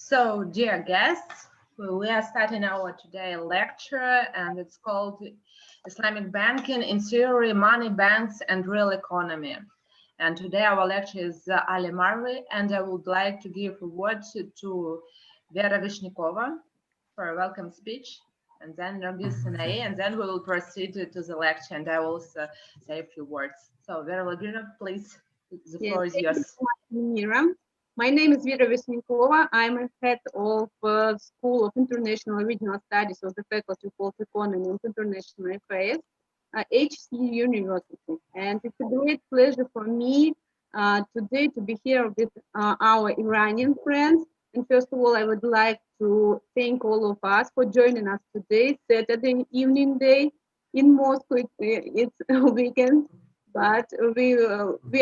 So, dear guests, we are starting our today lecture, and it's called Islamic Banking in Theory, Money, Banks, and Real Economy. And today our lecture is Ali Marvi, and I would like to give a word to Vera Vishnyakova for a welcome speech, and then Ramezan Ali, and then we will proceed to the lecture, and I will say a few words. So, Vera Vladimirovna, please, the floor is yours. Elmira. My name is Vera Vishnyakova. I'm a head of School of International and Regional Studies of the Faculty of Economy and International Affairs at HSE University. And it's a great pleasure for me today to be here with our Iranian friends. And first of all, I would like to thank all of us for joining us today, Saturday evening day in Moscow. It's a weekend, but we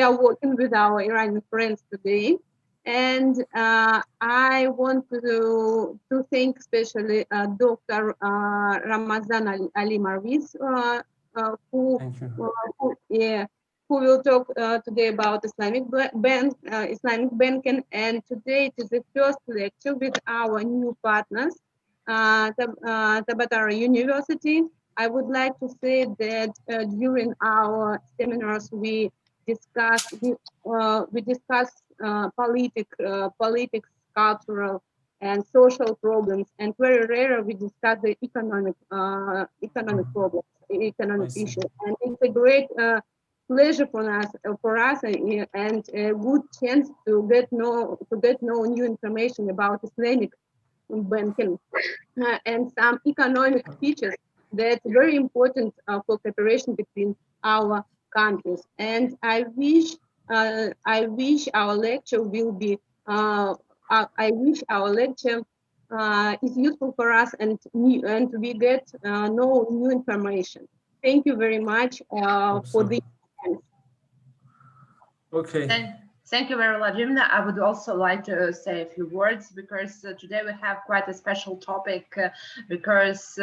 are working with our Iranian friends today. And I want to thank especially Dr. Ramezan Ali Marvi, who will talk today about Islamic Banking. And today it is the first lecture with our new partners, Tabatab'i University. I would like to say that during our seminars we discuss politics, cultural and social problems, and very rare we discuss the economic problems, economic issues. And it's a great pleasure for us, and a good chance to get know new information about Islamic banking and some economic features that's very important for cooperation between our countries. And I wish our lecture will be is useful for us, and we get know new information. Thank you very much for this. Okay. Thank you very much, Vladimir. I would also like to say a few words, because today we have quite a special topic, because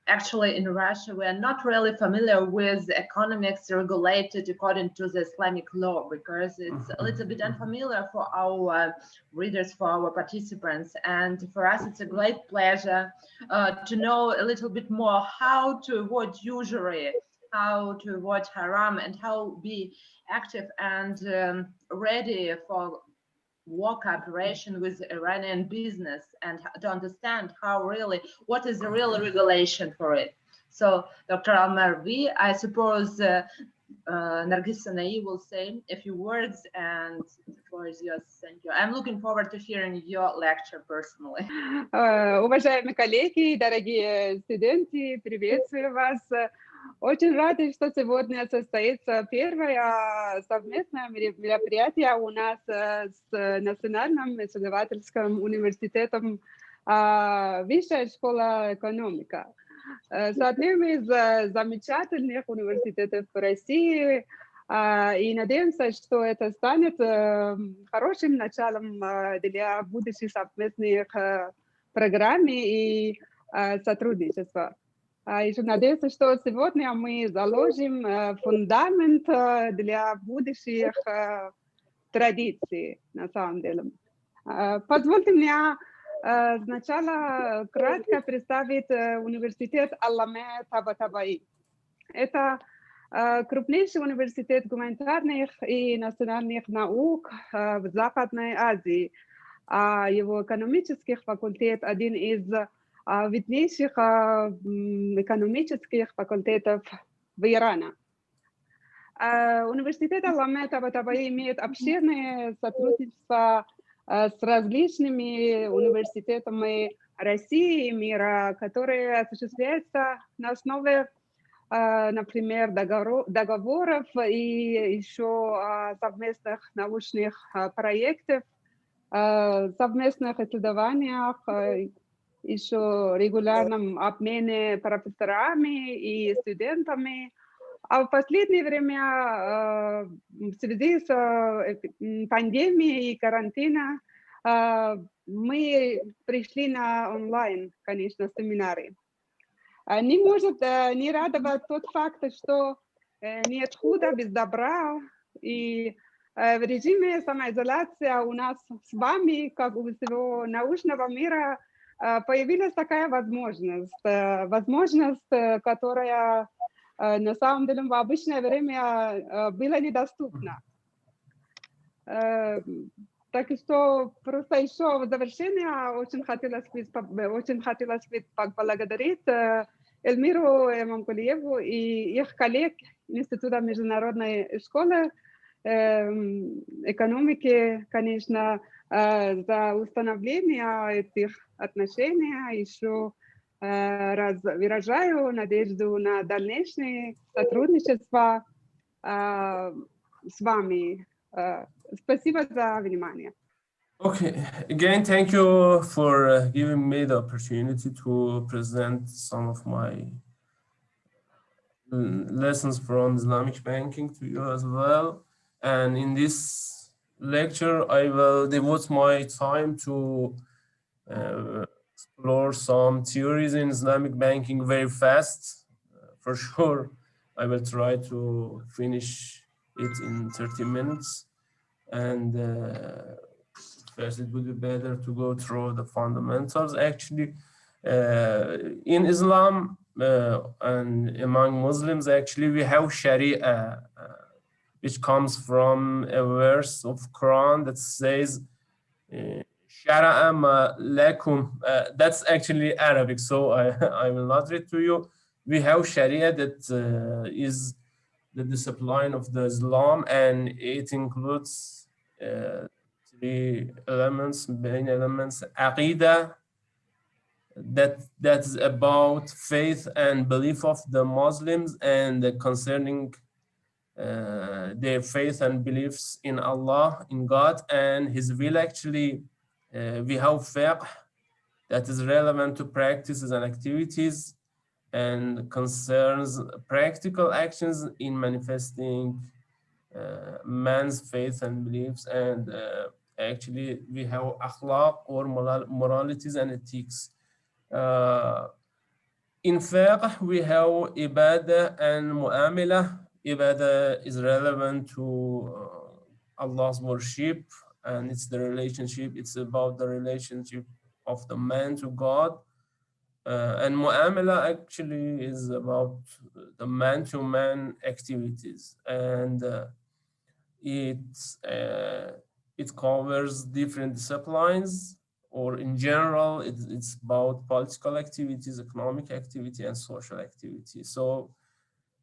actually in Russia we are not really familiar with economics regulated according to the Islamic law, because it's a little bit unfamiliar for our readers, for our participants. And for us it's a great pleasure to know a little bit more how to avoid usury, how to avoid haram, and how be active and ready for work cooperation with Iranian business, and to understand what is the real regulation for it. So, Dr. Marvi, I suppose Ramezan Ali will say a few words, and the floor is yours. Thank you. I'm looking forward to hearing your lecture personally. Уважаемые коллеги, дорогие студенты, приветствую вас. Очень рада, что сегодня состоится первое совместное мероприятие у нас с Национальным исследовательским университетом Высшая школа экономика. С одним из замечательных университетов в России. И надеемся, что это станет хорошим началом для будущих совместных программ и сотрудничества. Еще надеюсь, что сегодня мы заложим фундамент для будущих традиций, на самом деле. Позвольте мне сначала кратко представить университет Allame Tabatab'i. Это крупнейший университет гуманитарных и национальных наук в Западной Азии. Его экономический факультет один из виднейших экономических факультетов в Иране. Университет Allame Tabatab'i имеет обширное сотрудничество с различными университетами России и мира, которые осуществляются на основе, например, договоров и еще совместных научных проектов, совместных исследованиях, еще регулярном обмене профессорами и студентами. А в последнее время в связи с пандемией и карантином мы пришли на онлайн, конечно, семинары. Не может не радовать тот факт, что нет худа без добра, и В режиме самоизоляции у нас с вами, как у всего научного мира, появилась такая возможность, которая на самом деле в обычное время была недоступна. Так что просто еще в завершение очень хотелось бы поблагодарить Эльмиру Имамкулиеву и их коллег Института международной школы экономики, конечно, за установление этих отношений. Еще раз выражаю надежду на дальнейшее сотрудничество с вами. Спасибо за внимание. Okay, again, thank you for giving me the opportunity to present some of my lessons from Islamic banking to you as well. And in this lecture, I will devote my time to explore some theories in Islamic banking very fast. For sure, I will try to finish it in 30 minutes. And first, it would be better to go through the fundamentals. Actually, in Islam and among Muslims, actually, we have Sharia, which comes from a verse of Quran that says, Shara'a ma lakum. That's actually Arabic, so I will not read to you. We have Sharia that is the discipline of the Islam, and it includes three elements, main elements: Aqidah, that's about faith and belief of the Muslims, and concerning their faith and beliefs in Allah, in God and His will. Actually, we have fiqh that is relevant to practices and activities and concerns practical actions in manifesting man's faith and beliefs. And actually, we have akhlaq or moralities and ethics. In fiqh, we have ibadah and mu'amila. Ibadah is relevant to Allah's worship, and it's the relationship, it's about the relationship of the man to God. And mu'amala actually is about the man-to-man activities, and it covers different disciplines, or in general, it's about political activities, economic activity, and social activity. So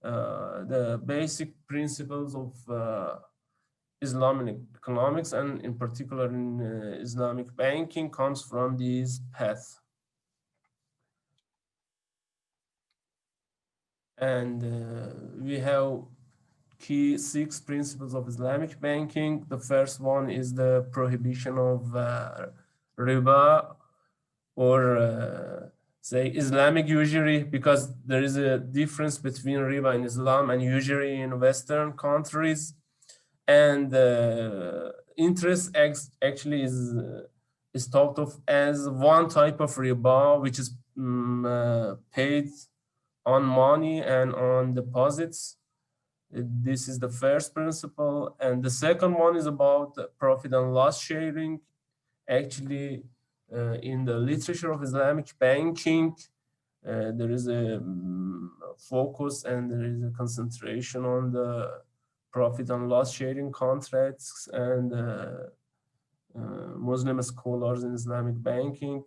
the basic principles of Islamic economics, and in particular in Islamic banking, comes from these paths. And we have key 6 principles of Islamic banking. The first one is the prohibition of riba, or say Islamic usury, because there is a difference between riba in Islam and usury in Western countries. And interest actually is thought of as one type of riba, which is paid on money and on deposits. This is the first principle. And the second one is about profit and loss sharing. Actually, in the literature of Islamic banking, there is a focus and there is a concentration on the profit and loss sharing contracts. And Muslim scholars in Islamic banking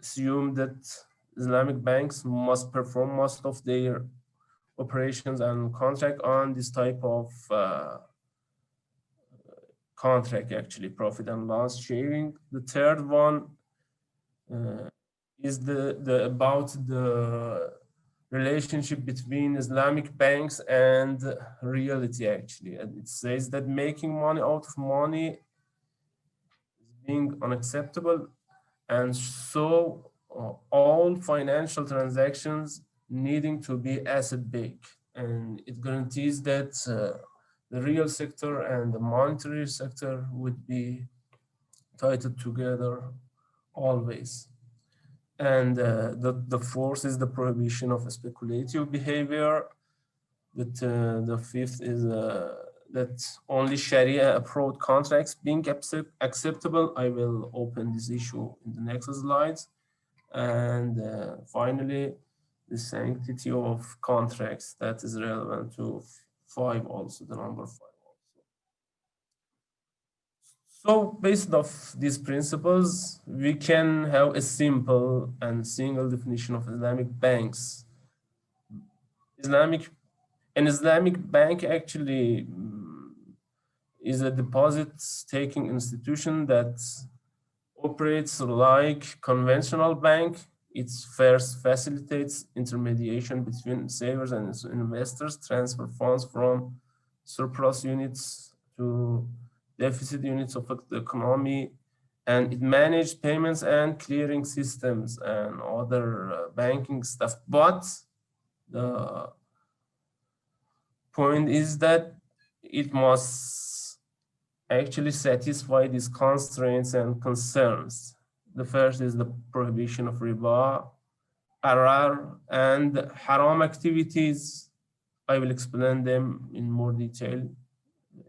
assume that Islamic banks must perform most of their operations and contract on this type of contract, actually, profit and loss sharing. The third one is about the relationship between Islamic banks and reality, actually. And it says that making money out of money is being unacceptable, and so all financial transactions needing to be asset-based, and it guarantees that the real sector and the monetary sector would be tied together always. And the fourth is the prohibition of speculative behavior. That the fifth is that only Sharia approved contracts being acceptable. I will open this issue in the next slides. And finally, the sanctity of contracts that is relevant to 5 also, the number 5 also. So based off these principles, we can have a simple and single definition of Islamic banks. An Islamic bank actually is a deposit-taking institution that operates like conventional bank. It first facilitates intermediation between savers and investors, transfer funds from surplus units to deficit units of the economy, and it manages payments and clearing systems and other banking stuff. But the point is that it must actually satisfy these constraints and concerns. The first is the prohibition of riba, qarar, and haram activities. I will explain them in more detail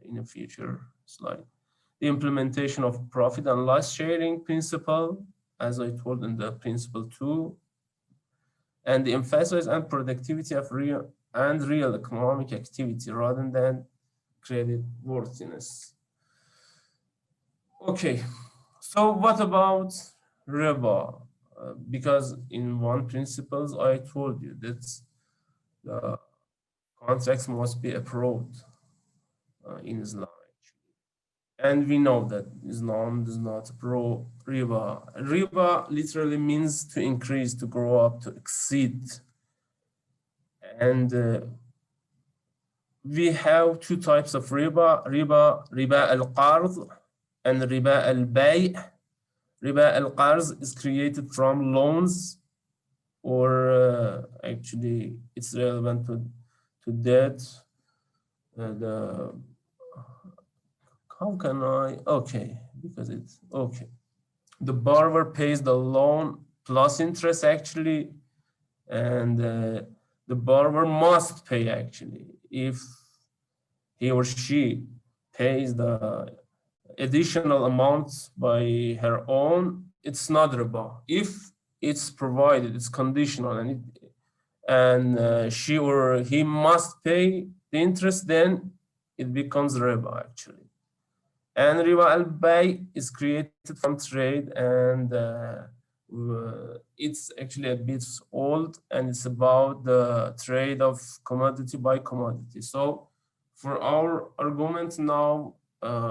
in a future slide. The implementation of profit and loss sharing principle, as I told in the principle 2, and the emphasis on productivity of real economic activity rather than credit worthiness. Okay, so what about riba? Because in one principles I told you that the contracts must be approved in Islam. And we know that Islam does not approve riba. Riba literally means to increase, to grow up, to exceed. And we have 2 types of riba, riba al-qard and riba al-bay'. Riba al-qard is created from loans, or actually it's relevant to debt. How can I, okay, because it's, okay. The borrower pays the loan plus interest actually, and the borrower must pay actually. If he or she pays the additional amount by her own, it's not riba. If it's provided, it's conditional, and she or he must pay the interest, then it becomes riba actually. And riba al-bay' is created from trade, and it's actually a bit old, and it's about the trade of commodity by commodity. So for our argument now,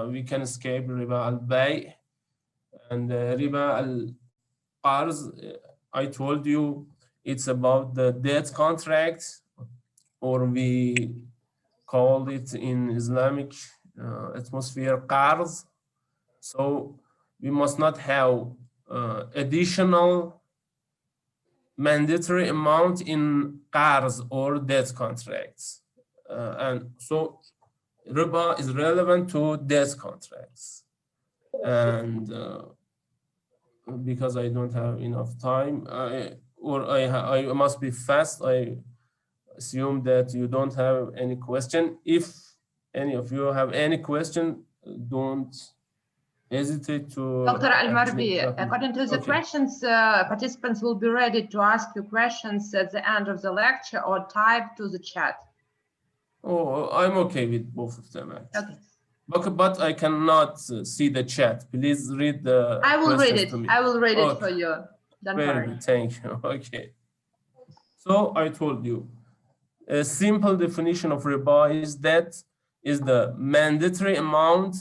we can escape riba al-bay', and riba al-qarz, I told you, it's about the debt contract, or we call it in Islamic atmosphere qarz. So we must not have additional mandatory amount in qarz or debt contracts. And so riba is relevant to debt contracts. And because I don't have enough time, I must be fast. I assume that you don't have any question. If any of you have any question, don't hesitate to. Dr. Ali Marvi, according to the questions, participants will be ready to ask you questions at the end of the lecture or type to the chat. Oh, I'm okay with both of them actually. Okay. But I cannot see the chat. Please read the. I will read it. I will read it for you. Don't worry. Good, thank you. Okay. So I told you, a simple definition of riba is that is the mandatory amount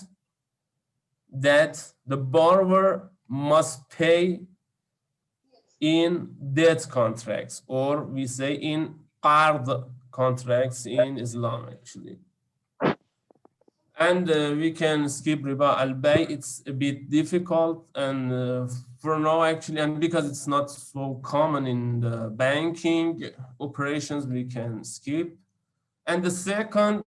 that the borrower must pay in debt contracts, or we say in qard contracts in Islam actually. And we can skip riba al-bay'. It's a bit difficult, and for now actually, and because it's not so common in the banking operations, we can skip. And the second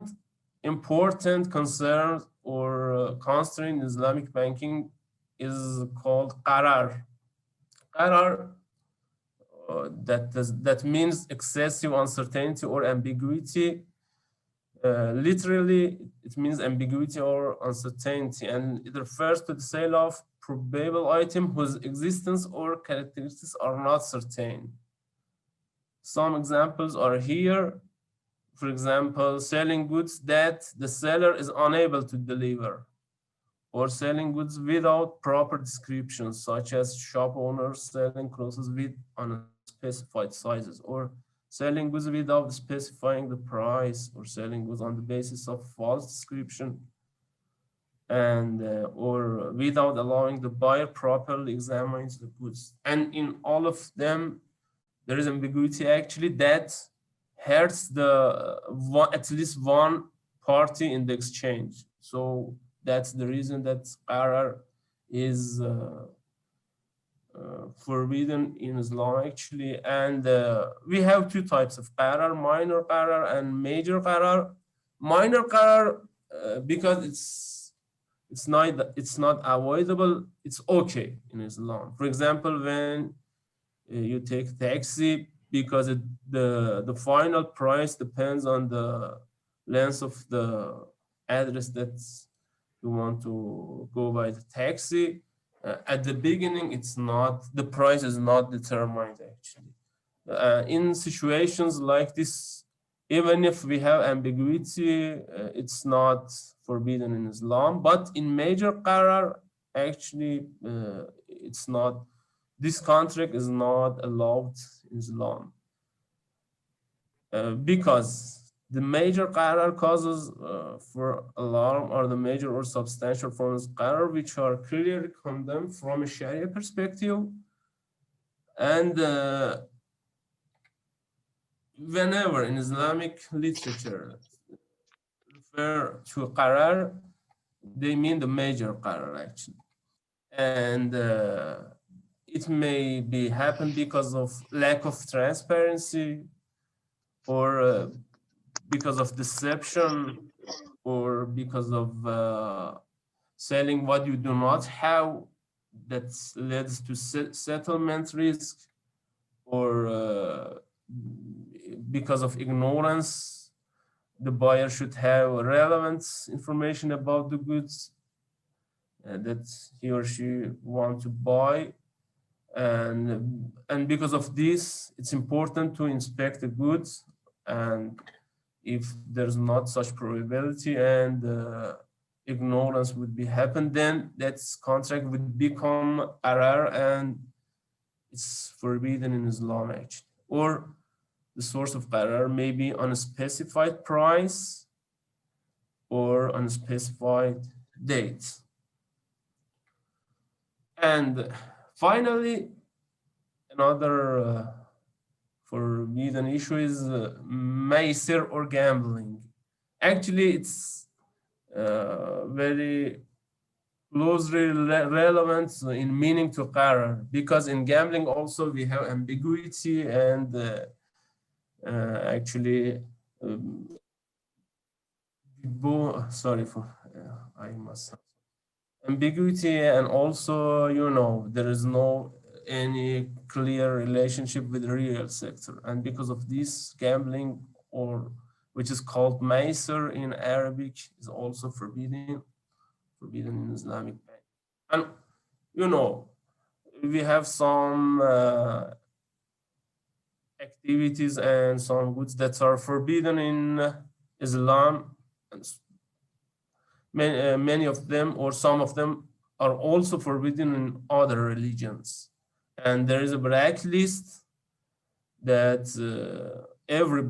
important concern or constraint in Islamic banking is called qarar. Qarar, that means excessive uncertainty or ambiguity. Literally, it means ambiguity or uncertainty, and it refers to the sale of probable item whose existence or characteristics are not certain. Some examples are here. For example, selling goods that the seller is unable to deliver, or selling goods without proper descriptions, such as shop owners selling clothes with unspecified sizes, or selling goods without specifying the price, or selling goods on the basis of false description, and or without allowing the buyer properly examine the goods. And in all of them, there is ambiguity actually that hurts the at least one party in the exchange. So that's the reason that qarar is forbidden in Islam actually. And we have two types of qarar: minor qarar and major qarar. Minor qarar, because it's not avoidable, it's okay in Islam. For example, when you take taxi, because the final price depends on the length of the address that you want to go by the taxi. At the beginning, the price is not determined actually. In situations like this, even if we have ambiguity, it's not forbidden in Islam. But in major qarar, actually, it's not. This contract is not allowed in Islam because the major qarar causes for alarm are the major or substantial forms of qarar, which are clearly condemned from a Sharia perspective. And whenever in Islamic literature refer to qarar, they mean the major qarar actually. And it may be happen because of lack of transparency, or because of deception, or because of selling what you do not have, that leads to settlement risk, or because of ignorance. The buyer should have relevant information about the goods that he or she want to buy. And because of this, it's important to inspect the goods. And if there's not such probability and ignorance would be happen, then that contract would become qarar, and it's forbidden in Islam actually. Or the source of qarar may be unspecified price or unspecified date. And finally, another forbidden issue is maisir or gambling. Actually, it's very closely relevant in meaning to qarar, because in gambling also we have ambiguity and actually sorry for I must ambiguity, and also there is no any clear relationship with the real sector. And because of this, gambling, or which is called maisir in Arabic, is also forbidden in Islamic banking. And we have some activities and some goods that are forbidden in Islam. Many of them, or some of them, are also forbidden in other religions. And there is a blacklist that every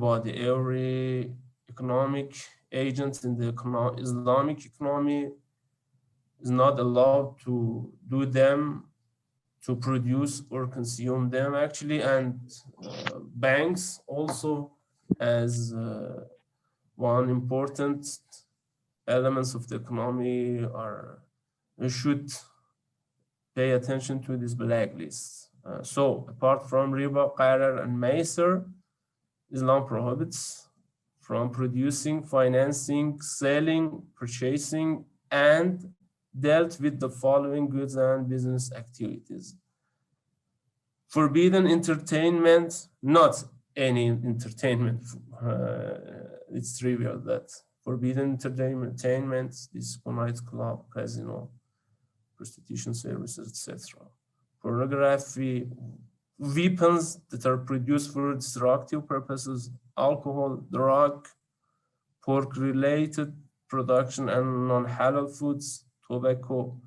economic agent in the Islamic economy is not allowed to do them, to produce or consume them actually. And banks also, as one important elements of the economy, should pay attention to this blacklist. So apart from riba, qarar, and maisir, Islam prohibits from producing, financing, selling, purchasing, and dealt with the following goods and business activities. Forbidden entertainment, not any entertainment. It's trivial that forbidden entertainment, disco, nightclub, casino, prostitution services, etc. Pornography, weapons that are produced for destructive purposes, alcohol, drug, pork-related production and non-halal foods, tobacco,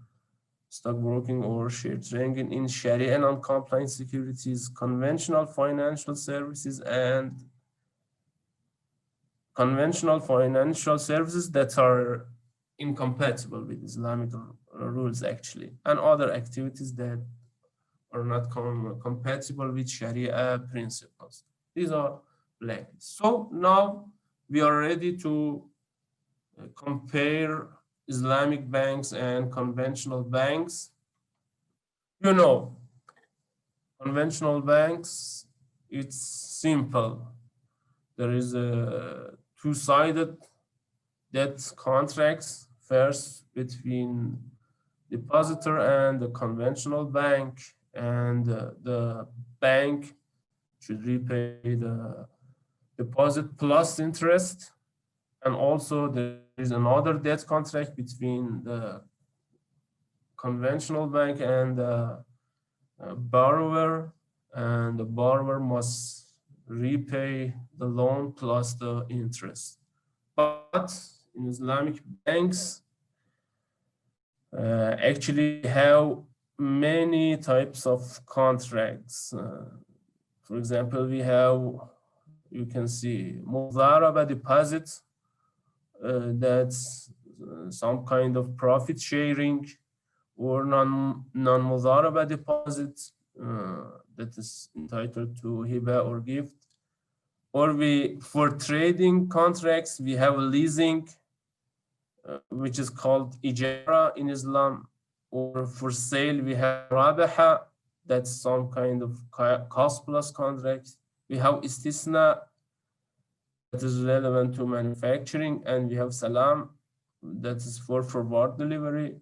stockbroking or share trading in Sharia and non-compliant securities, conventional financial services that are incompatible with Islamic rules actually, and other activities that are not compatible with Sharia principles. These are blacklists. So now we are ready to compare Islamic banks and conventional banks. You know, conventional banks, it's simple. There is a two-sided debt contracts, first between depositor and the conventional bank, and the bank should repay the deposit plus interest. And also there is another debt contract between the conventional bank and the borrower, and the borrower must repay the loan plus the interest. But in Islamic banks, actually have many types of contracts. For example, we have, you can see, Mudaraba deposit, that's some kind of profit sharing, or non-Mudaraba deposit that is entitled to hiba or gift. Or for trading contracts, we have a leasing, which is called ijara in Islam. Or for sale, we have rabaha, that's some kind of cost plus contract. We have istisna, that is relevant to manufacturing, and we have salam, that is for forward delivery.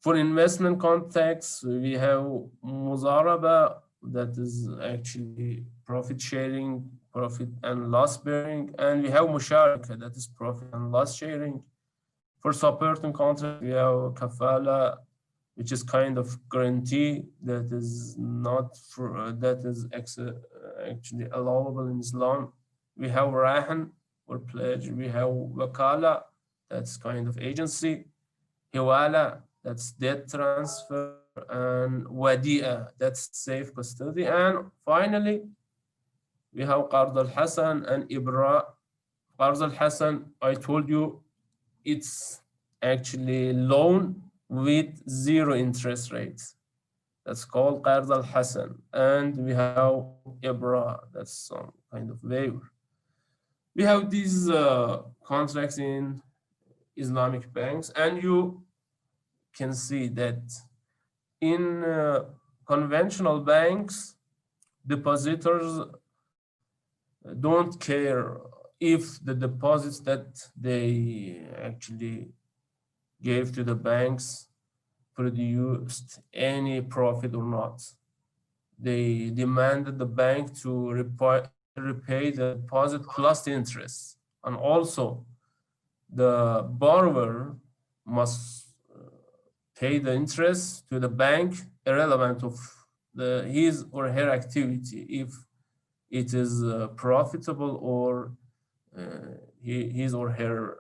For investment contracts, we have muzaraba, that is actually profit sharing, profit and loss bearing, and we have musharaka, that is profit and loss sharing. For supporting contract, we have kafala, which is kind of guarantee that is not for that is actually allowable in Islam. We have rahan or pledge. We have wakala, that's kind of agency. Hiwala, that's debt transfer, and wadi'a, that's safe custody. And finally, we have qard al-hasan and ibra. Qard al-hasan, I told you, it's actually loan with 0 interest rates. That's called qard al-hasan. And we have ibra, that's some kind of waiver. We have these contracts in Islamic banks, and you can see that in conventional banks, depositors don't care if the deposits that they actually gave to the banks produced any profit or not. They demanded the bank to repay the deposit plus the interest. And also, the borrower must pay the interest to the bank irrelevant of his or her activity, if it is profitable or his or her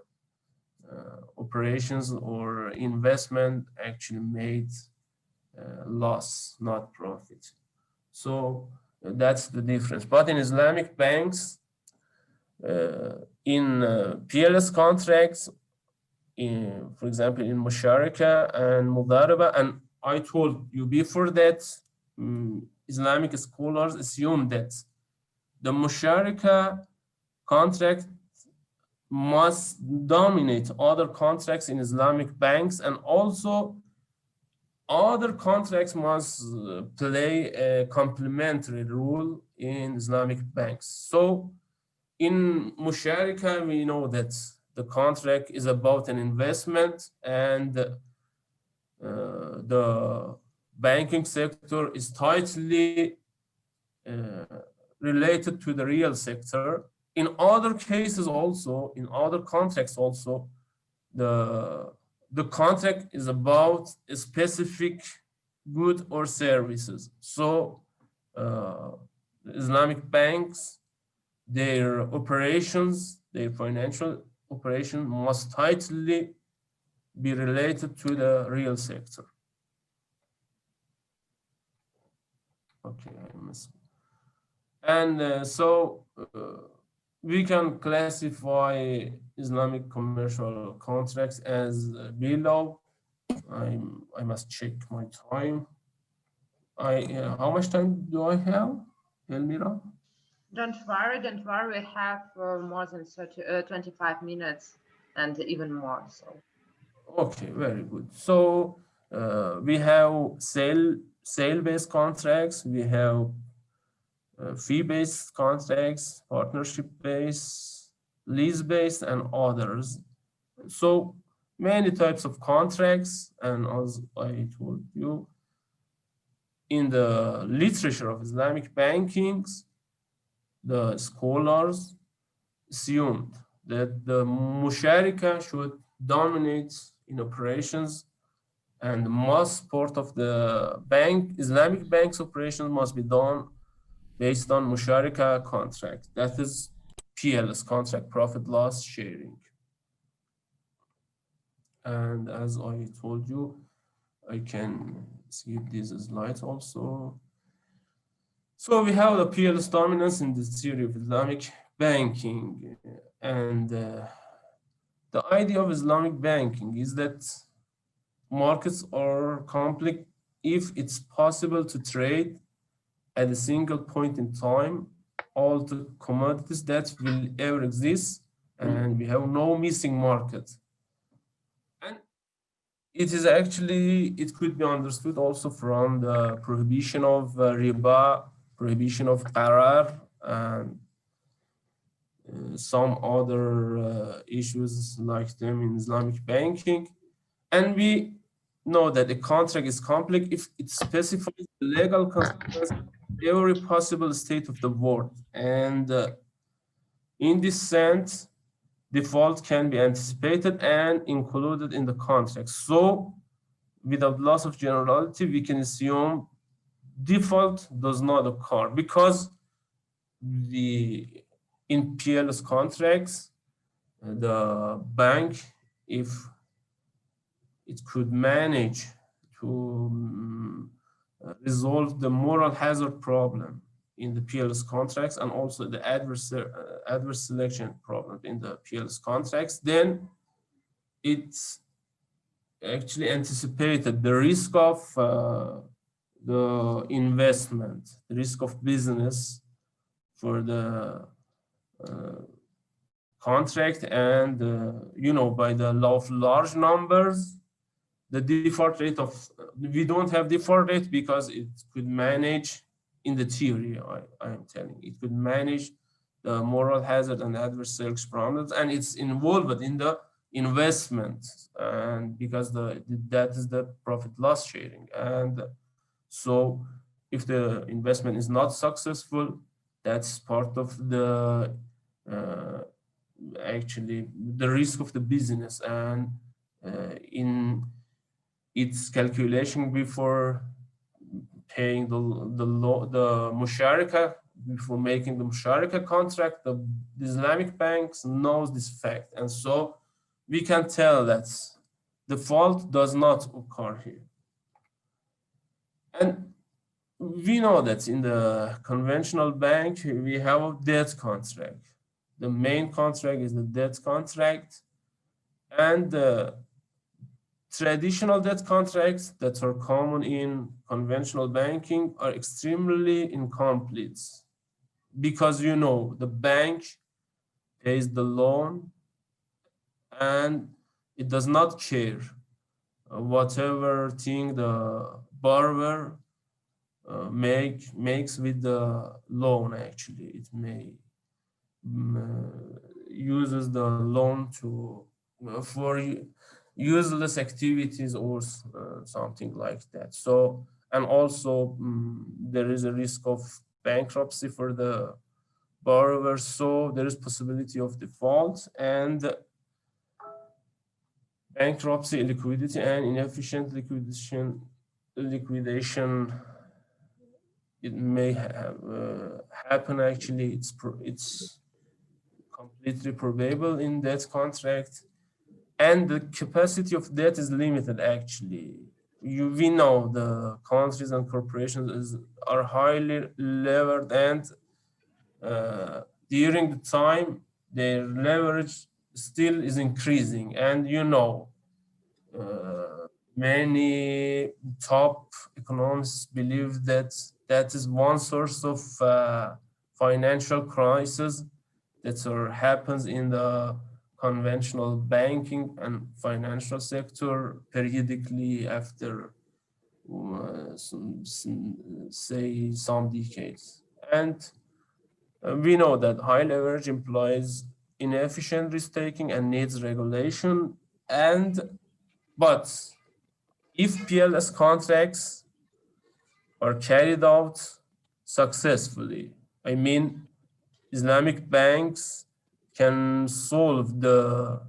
operations or investment actually made loss, not profit. So that's the difference. But in Islamic banks, in PLS contracts, for example, in musharaka and mudaraba, and I told you before that Islamic scholars assume that the musharaka contract must dominate other contracts in Islamic banks, and also other contracts must play a complementary role in Islamic banks. So in musharaka, we know that the contract is about an investment, and the banking sector is tightly related to the real sector. in other cases also, in other contexts also, the contract is about a specific good or services. So Islamic banks, their operations, their financial operation must tightly be related to the real sector. Okay, I missed. And so we can classify Islamic commercial contracts as below. I must check my time. How much time do I have, Elmira? Don't worry, we have more than 25 minutes and even more. So. Okay, very good. So we have sale-based contracts, we have fee-based contracts, partnership-based, lease-based, and others. So many types of contracts, and as I told you, in the literature of Islamic banking, the scholars assumed that the musharika should dominate in operations, and most part of the Islamic bank's operations must be done based on musharika contract. That is PLS, contract profit loss sharing. And as I told you, I can skip these slides also. So we have the PLS dominance in the theory of Islamic banking. And the idea of Islamic banking is that markets are complex if it's possible to trade at a single point in time all the commodities that will ever exist, and we have no missing market. And it is actually, it could be understood also from the prohibition of riba, prohibition of qarar, and some other issues like them in Islamic banking. And we know that the contract is complex if it specifies the legal consequences of every possible state of the world. And in this sense, default can be anticipated and included in the contract. So without loss of generality, we can assume default does not occur, because in PLS contracts, the bank, if it could manage to resolve the moral hazard problem in the PLS contracts and also the adverse selection problem in the PLS contracts, then it's actually anticipated the risk of the investment, the risk of business for the contract, and you know, by the law of large numbers, the default rate of, we don't have default rate because it could manage, in the theory, I am telling, it could manage the moral hazard and adverse selection problems, and it's involved in the investment, and because that is the profit loss sharing. And so if the investment is not successful, that's part of the actually the risk of the business, and in its calculation before paying the musharika, before making the musharika contract, the Islamic banks knows this fact, and so we can tell that default does not occur here. And we know that in the conventional bank, we have a debt contract. The main contract is the debt contract, and the traditional debt contracts that are common in conventional banking are extremely incomplete, because, you know, the bank pays the loan and it does not care whatever thing the borrower makes with the loan. Actually, it may uses the loan to for useless activities or something like that. So, and also there is a risk of bankruptcy for the borrowers, so there is possibility of default and bankruptcy, liquidity, and inefficient liquidation. It may happen. Actually, it's completely probable in that contract, and the capacity of debt is limited. Actually, we know the countries and corporations are highly levered, and during the time their leverage still is increasing, and many top economists believe that that is one source of financial crisis that happens in the conventional banking and financial sector periodically after say some decades. And we know that high leverage implies inefficient risk-taking and needs regulation. But if PLS contracts are carried out successfully, I mean, Islamic banks can solve the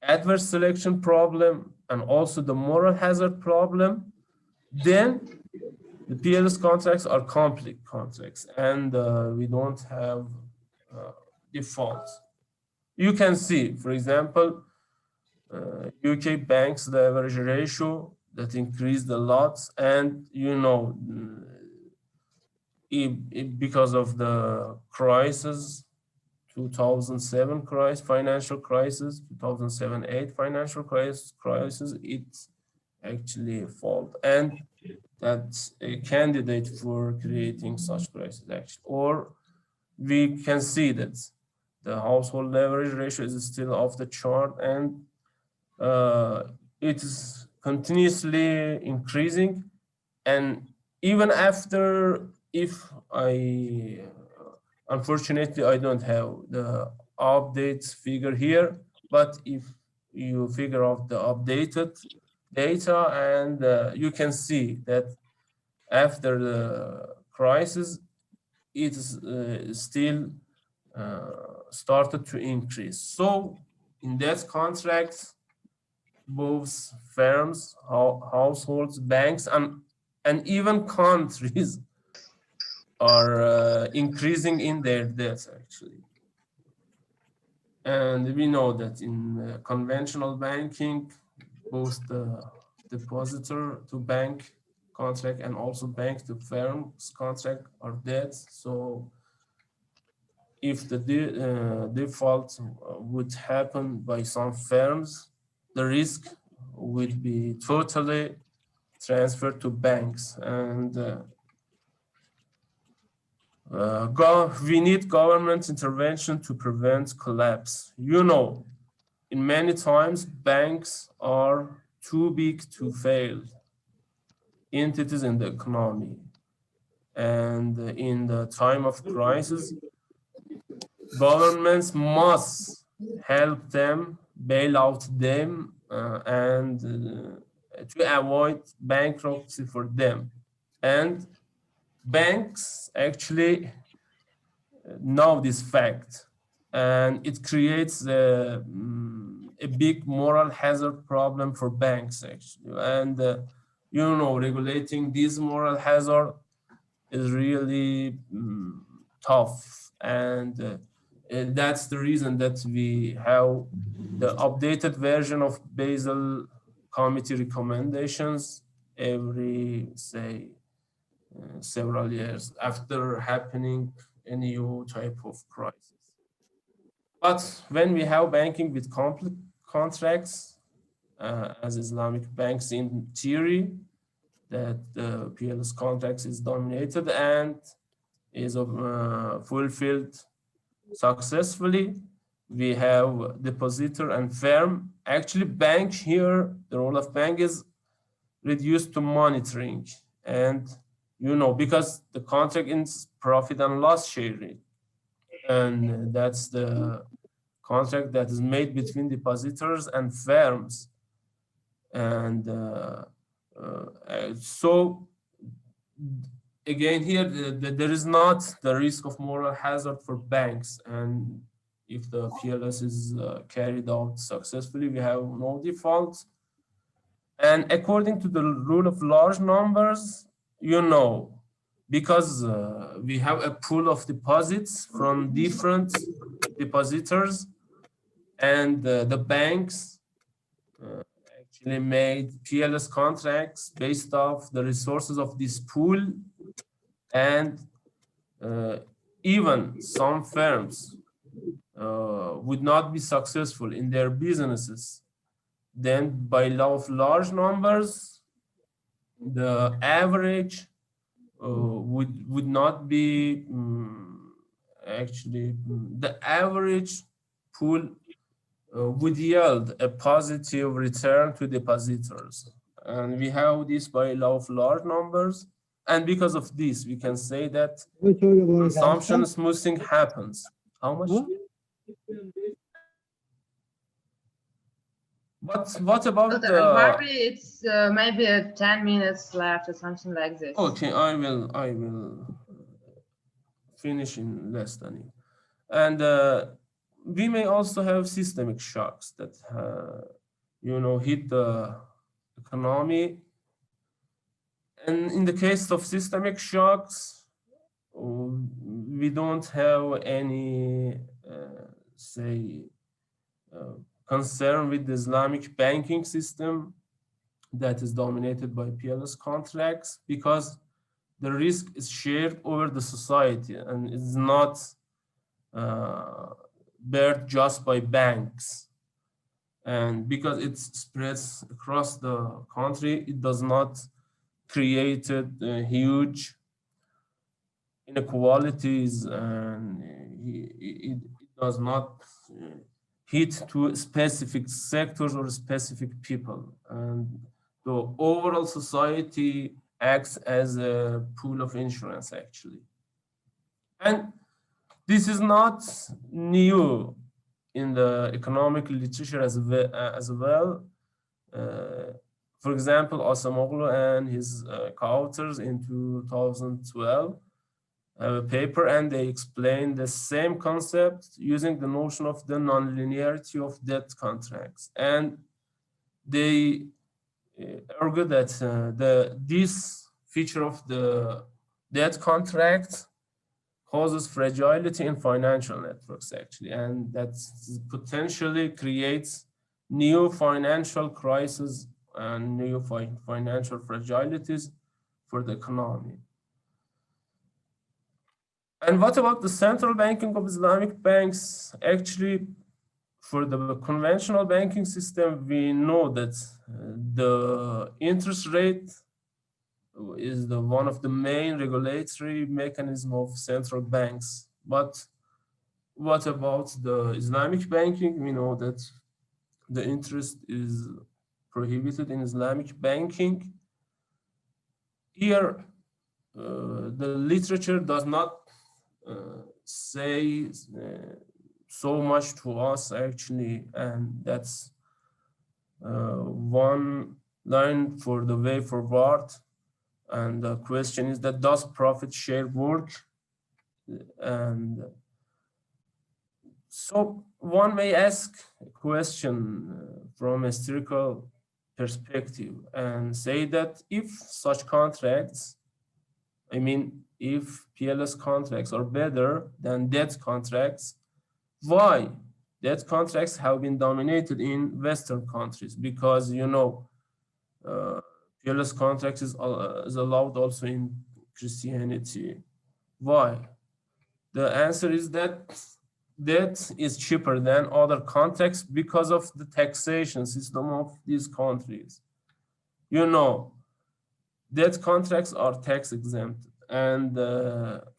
adverse selection problem and also the moral hazard problem, then the PLS contracts are complete contracts, and we don't have defaults. You can see, for example, UK banks leverage ratio that increased a lot, and because of the crisis, 2007 financial crisis, 2007-8 financial crisis, it actually failed, and that's a candidate for creating such crisis actually. Or we can see that the household leverage ratio is still off the chart, and it is continuously increasing. And even after, unfortunately, I don't have the updates figure here, but if you figure out the updated data, and you can see that after the crisis, it is still started to increase. So in that contract, both firms, households, banks, and even countries are increasing in their debts actually. And we know that in conventional banking, both the depositor to bank contract and also bank to firms contract are debts. So if the default would happen by some firms, the risk would be totally transferred to banks. And we need government intervention to prevent collapse. In many times, banks are too big to fail entities in the economy. And in the time of crisis, governments must help them, bail out them, and to avoid bankruptcy for them. And banks actually know this fact, and it creates a big moral hazard problem for banks actually. And regulating this moral hazard is really tough, and that's the reason that we have the updated version of Basel Committee recommendations every, say, several years after happening a new type of crisis. But when we have banking with complex contracts, as Islamic banks in theory, that the PLS contracts is dominated and is fulfilled successfully, we have depositor and firm. Actually, bank here, the role of bank is reduced to monitoring, and because the contract is profit and loss sharing, and that's the contract that is made between depositors and firms. And so again, here there is not the risk of moral hazard for banks, and if the PLS is carried out successfully, we have no default. And according to the rule of large numbers, you know, because we have a pool of deposits from different depositors, and the banks actually made PLS contracts based off the resources of this pool, and even some firms would not be successful in their businesses. Then by law of large numbers, the average would not be the average pool would yield a positive return to depositors. And we have this by law of large numbers. And because of this, we can say that consumption smoothing happens. How much? What about Marvi, it's maybe 10 minutes left or something like this. Okay, I will finish in less than it. And we may also have systemic shocks that you know, hit the economy. And in the case of systemic shocks, we don't have any concern with the Islamic banking system that is dominated by PLS contracts, because the risk is shared over the society and is not bared just by banks. And because it spreads across the country, it does not create huge inequalities, and it does not hit to specific sectors or specific people. And the overall society acts as a pool of insurance, actually. And this is not new in the economic literature as well. For example, Asamoglu and his co-authors in 2012 have a paper, and they explain the same concept using the notion of the nonlinearity of debt contracts. And they argue that this feature of the debt contract causes fragility in financial networks, actually, and that potentially creates new financial crises and new financial fragilities for the economy. And what about the central banking of Islamic banks? Actually, for the conventional banking system, we know that the interest rate is one of the main regulatory mechanisms of central banks. But what about the Islamic banking? We know that the interest is prohibited in Islamic banking. Here, the literature does not say so much to us, actually, and that's one line for the way forward. And the question is that, does profit share work? And so one may ask a question from a historical perspective and say that if such contracts, I mean, if PLS contracts are better than debt contracts, why debt contracts have been dominated in Western countries? Because, you know, PLS contracts is allowed also in Christianity. Why? The answer is that debt is cheaper than other contracts because of the taxation system of these countries. You know, debt contracts are tax exempt. And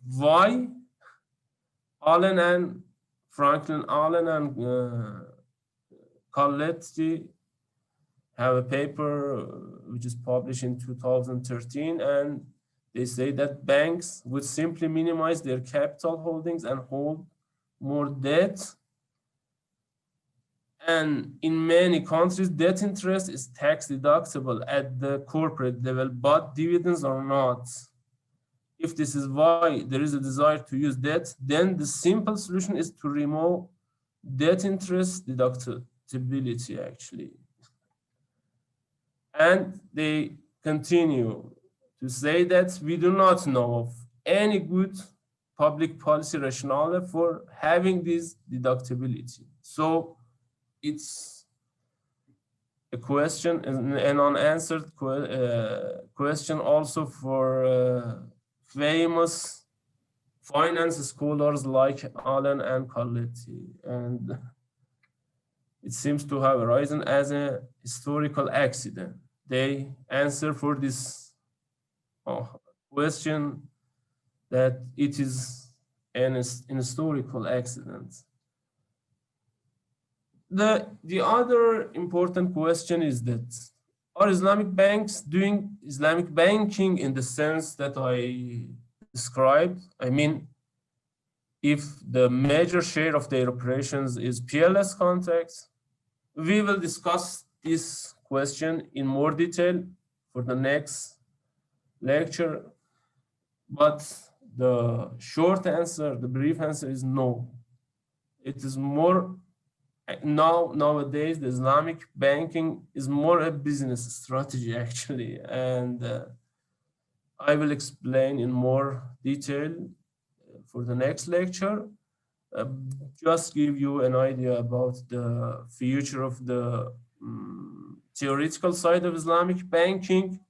why? Franklin Allen and Colletti have a paper which is published in 2013, and they say that banks would simply minimize their capital holdings and hold more debt. And in many countries, debt interest is tax deductible at the corporate level, but dividends are not. if this is why there is a desire to use debt, then the simple solution is to remove debt interest deductibility actually. And they continue to say that we do not know of any good public policy rationale for having this deductibility. So it's a question, an unanswered question also for famous finance scholars like Allen and Carletti. And it seems to have arisen as a historical accident. They answer for this question that it is an historical accident. The other important question is that, are Islamic banks doing Islamic banking in the sense that I described? I mean, if the major share of their operations is PLS contracts, we will discuss this question in more detail for the next lecture. But the short answer, the brief answer is no. It is more, nowadays, the Islamic banking is more a business strategy actually. And I will explain in more detail for the next lecture. Just give you an idea about the future of the theoretical side of Islamic banking.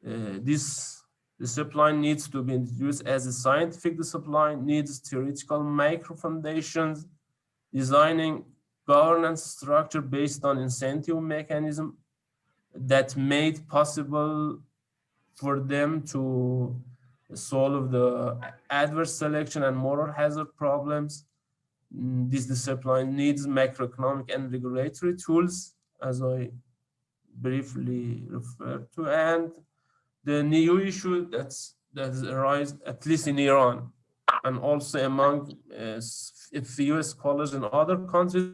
This discipline needs to be introduced as a scientific discipline, needs theoretical micro foundations, designing governance structure based on incentive mechanism that made possible for them to solve the adverse selection and moral hazard problems. This discipline needs macroeconomic and regulatory tools, as I briefly referred to, and the new issue that has arisen, at least in Iran, and also among a few scholars in other countries,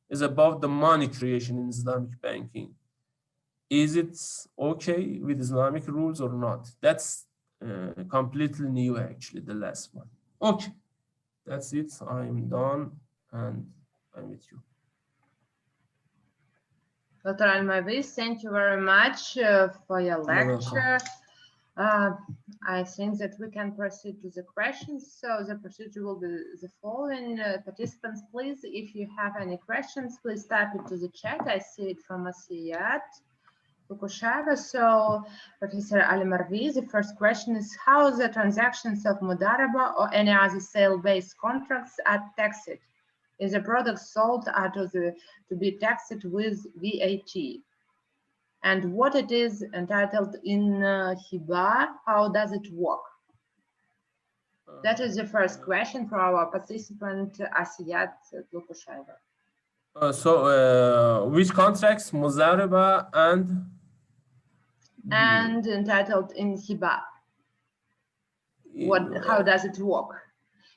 is about the money creation in Islamic banking. Is it okay with Islamic rules or not? That's completely new, actually, the last one. Okay, that's it. I'm done, and I'm with you. Dr. Ali Marvi, thank you very much for your lecture. I think that we can proceed to the questions. So the procedure will be the following. Participants, please, if you have any questions, please type it to the chat. I see it from Asiyat Lukusheva. So, Professor Ali Marvi, the first question is, how the transactions of Mudaraba or any other sale-based contracts are taxed? Is the product sold are to be taxed with VAT? And what it is entitled in Hiba, how does it work? That is the first question for our participant, Asiyat Lukusheva. Which contracts, Muzaraba and? And entitled in Hiba. How does it work?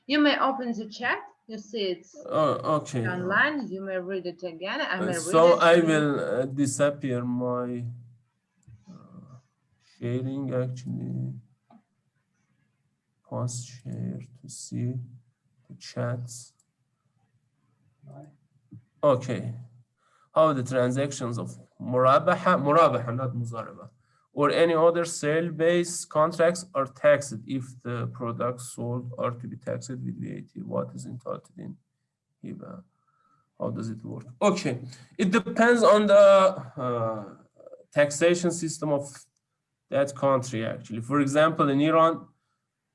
You may open the chat. You see it okay. online. You may read it again. I may read so it. I will disappear my sharing actually. Pause share to see the chats. Okay. How the transactions of Murabaha, not Muzaraba, or any other sale-based contracts are taxed if the products sold are to be taxed with VAT. What is entitled in Hiba? How does it work? Okay, it depends on the taxation system of that country actually. For example, in Iran,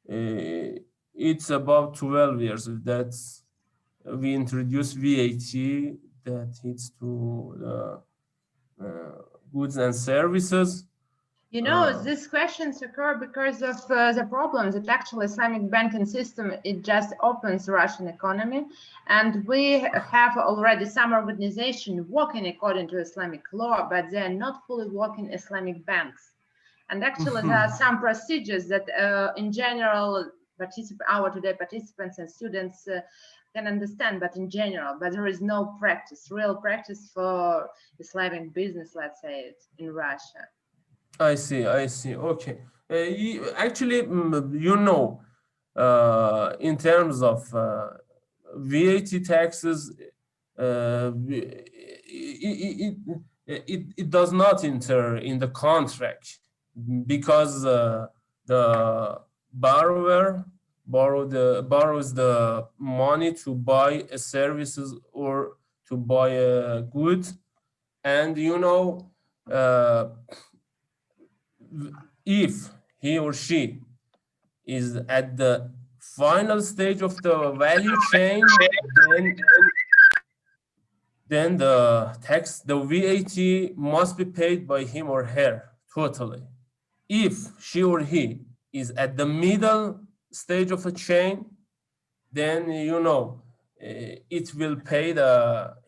it's about 12 years that we introduced VAT that hits to the goods and services. You know, these questions occur because of the problem that actually Islamic banking system, it just opens the Russian economy. And we have already some organization working according to Islamic law, but they're not fully working Islamic banks. And actually there are some procedures that in general, our today participants and students can understand, but in general, but there is no practice, real practice for Islamic business, let's say it, in Russia. I see. Okay. Actually, you know, in terms of VAT taxes, it does not enter in the contract because the borrower borrows the money to buy a services or to buy a good, and you know, if he or she is at the final stage of the value chain, then the VAT must be paid by him or her totally. If she or he is at the middle stage of a chain, then you know it will pay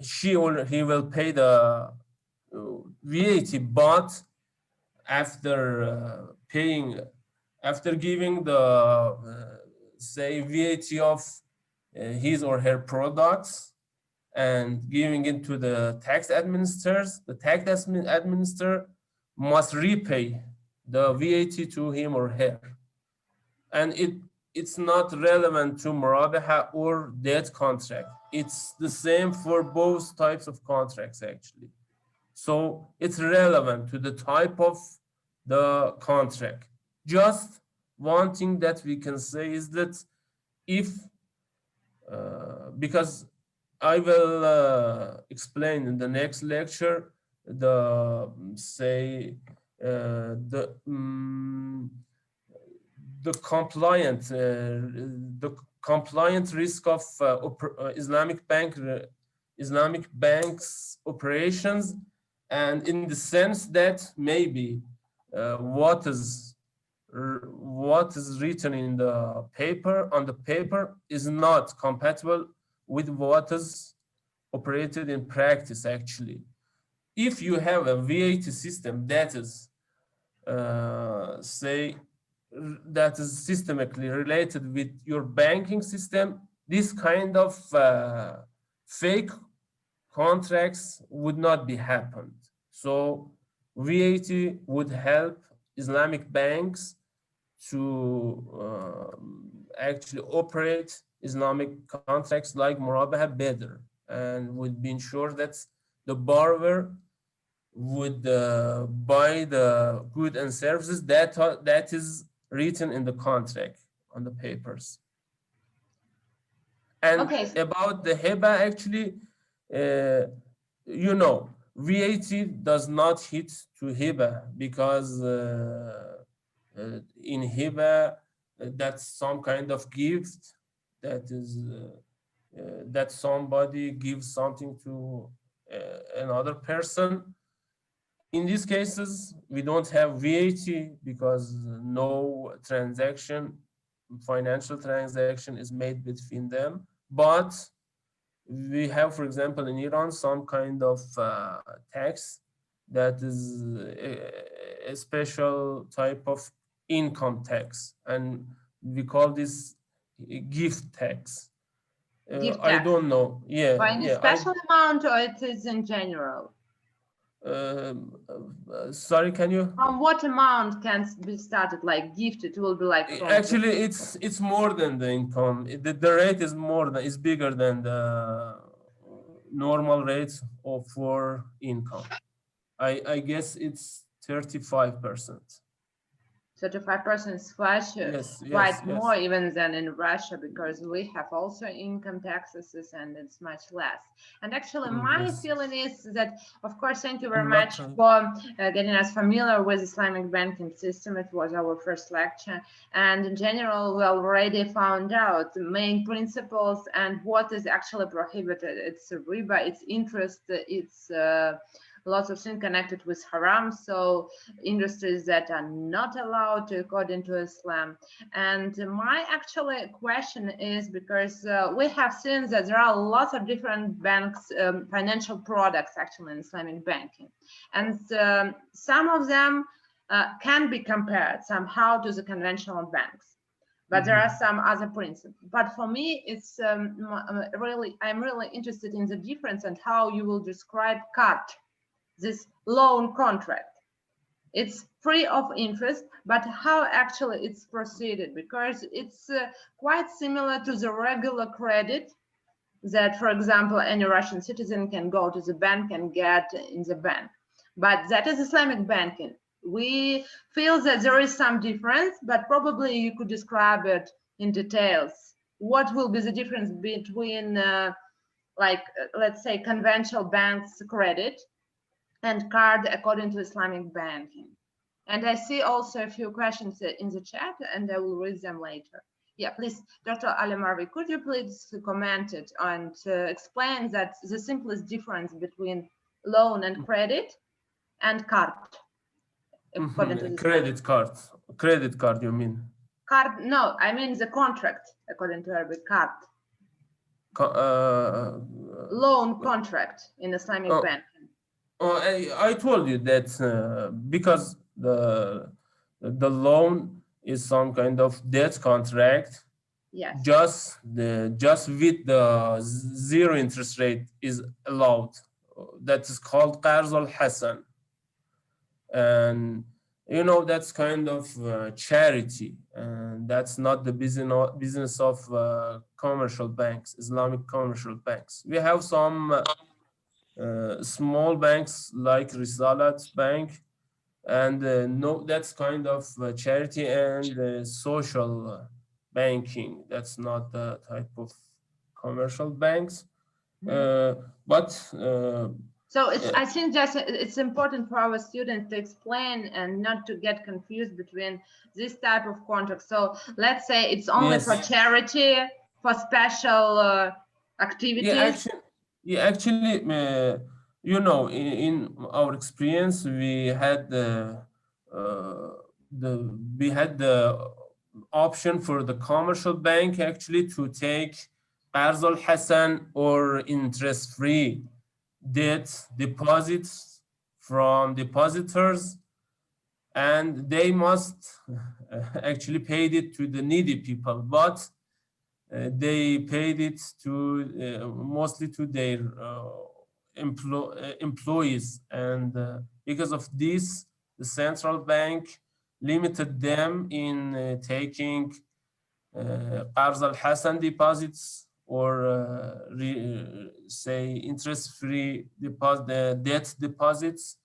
she or he will pay the VAT, but after after giving the say VAT of his or her products and giving it to the tax administrators, the tax administrator must repay the VAT to him or her. And it's not relevant to Murabaha or debt contract. It's the same for both types of contracts, actually. So it's relevant to the type of the contract. Just one thing that we can say is that if, because I will explain in the next lecture the the compliant risk of Islamic banks operations, and in the sense that maybe what is written in the paper is not compatible with what is operated in practice. Actually, if you have a VAT system that is that is systemically related with your banking system, this kind of fake contracts would not be happened. So VAT would help Islamic banks to actually operate Islamic contracts like Murabaha better, and would be ensure that the borrower would buy the good and services that is written in the contract on the papers. And Okay. about the HEBA, actually, you know, VAT does not hit to HEBA because in HEBA, that's some kind of gift that is that somebody gives something to another person. In these cases, we don't have VAT because no financial transaction is made between them. But we have, for example, in Iran, some kind of tax that is a special type of income tax, and we call this gift tax. Gift I tax. don't know. Yeah. By any special amount, or it is in general? Sorry, can you? From what amount can be started, like gift? It will be like actually it's more than the income. The rate is bigger than the normal rates for income. I guess it's 35%. 35% is quite more even than in Russia, because we have also income taxes and it's much less. And actually, my feeling is that, of course, thank you very much for getting us familiar with Islamic banking system. It was our first lecture, and in general, we already found out the main principles and what is actually prohibited. It's riba, it's interest, it's lots of things connected with haram, so industries that are not allowed according to Islam. And my actually question is, because we have seen that there are lots of different banks, financial products actually in Islamic banking, and some of them can be compared somehow to the conventional banks, but there are some other principles. But for me, it's I'm really interested in the difference and how you will describe card, this loan contract. It's free of interest, but how actually it's proceeded, because it's quite similar to the regular credit that, for example, any Russian citizen can go to the bank and get in the bank. But that is Islamic banking. We feel that there is some difference, but probably you could describe it in details. What will be the difference between, let's say, conventional banks credit and card according to Islamic banking? And I see also a few questions in the chat, and I will read them later. Yeah, please, Dr. Allame Marvi, could you please comment it and explain that the simplest difference between loan and credit and card? According to Credit card, you mean? Card, no, I mean the contract, according to Arabic, card. Loan contract in Islamic banking. I told you that because the loan is some kind of debt contract. Yes. Just with the zero interest rate is allowed. That is called Qarz al-Hasan, and you know that's kind of charity, and that's not the business of commercial banks, Islamic commercial banks. We have some small banks like Risalat Bank, and no, that's kind of charity and social banking. That's not the type of commercial banks. So I think just it's important for our students to explain and not to get confused between this type of contract. So let's say it's only for charity, for special activities. Actually, you know, in our experience, we had the option for the commercial bank actually to take Qarz al-Hasan or interest-free debt deposits from depositors, and they must actually paid it to the needy people, but they paid it to mostly to their employees, and because of this, the central bank limited them in taking Qarz al-Hasan deposits or say interest-free debt deposits,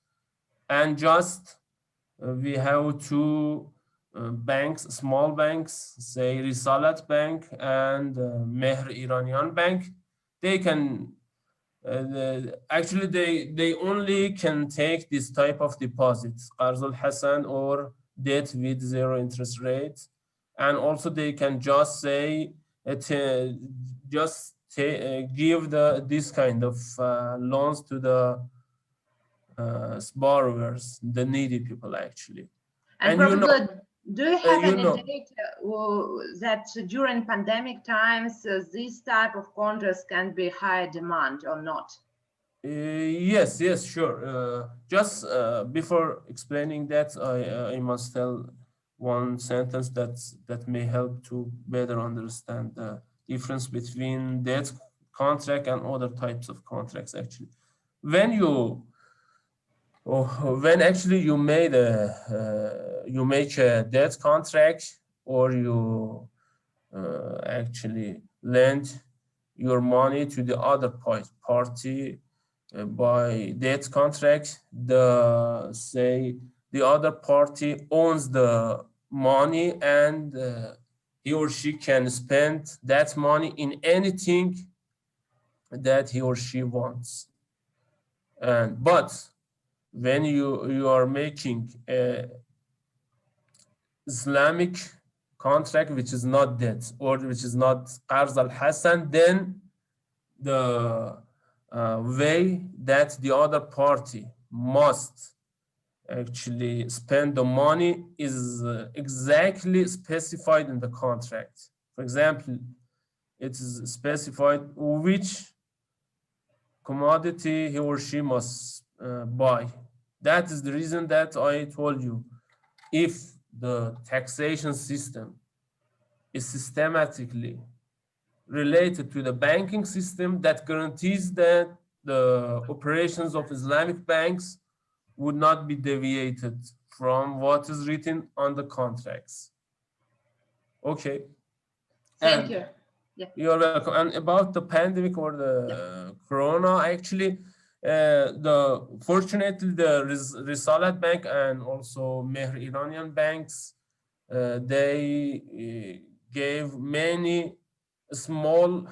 and just we have two banks, small banks, say Risalat Bank and Mehr Iranian Bank. They can actually they only can take this type of deposits, Qarz al-Hasan or debt with zero interest rate, and also they can just say give this kind of loans to the borrowers, the needy people actually. And probably, do you have any data that during pandemic times these type of contracts can be high demand or not? Yes, sure. Just before explaining that, I must tell one sentence that may help to better understand the difference between debt contract and other types of contracts. Actually, when actually you make a debt contract, or you actually lend your money to the other party by debt contract, the other party owns the money, and he or she can spend that money in anything that he or she wants. But when you are making a Islamic contract which is not debt or which is not Qarz al-Hasan, then the way that the other party must actually spend the money is exactly specified in the contract. For example, it is specified which commodity he or she must buy. That is the reason that I told you, if the taxation system is systematically related to the banking system, that guarantees that the operations of Islamic banks would not be deviated from what is written on the contracts. Okay. Thank And you. Yeah. You're welcome. And about the pandemic or the corona, actually, fortunately the Risalat Bank and also Mehr Iranian banks, they gave many small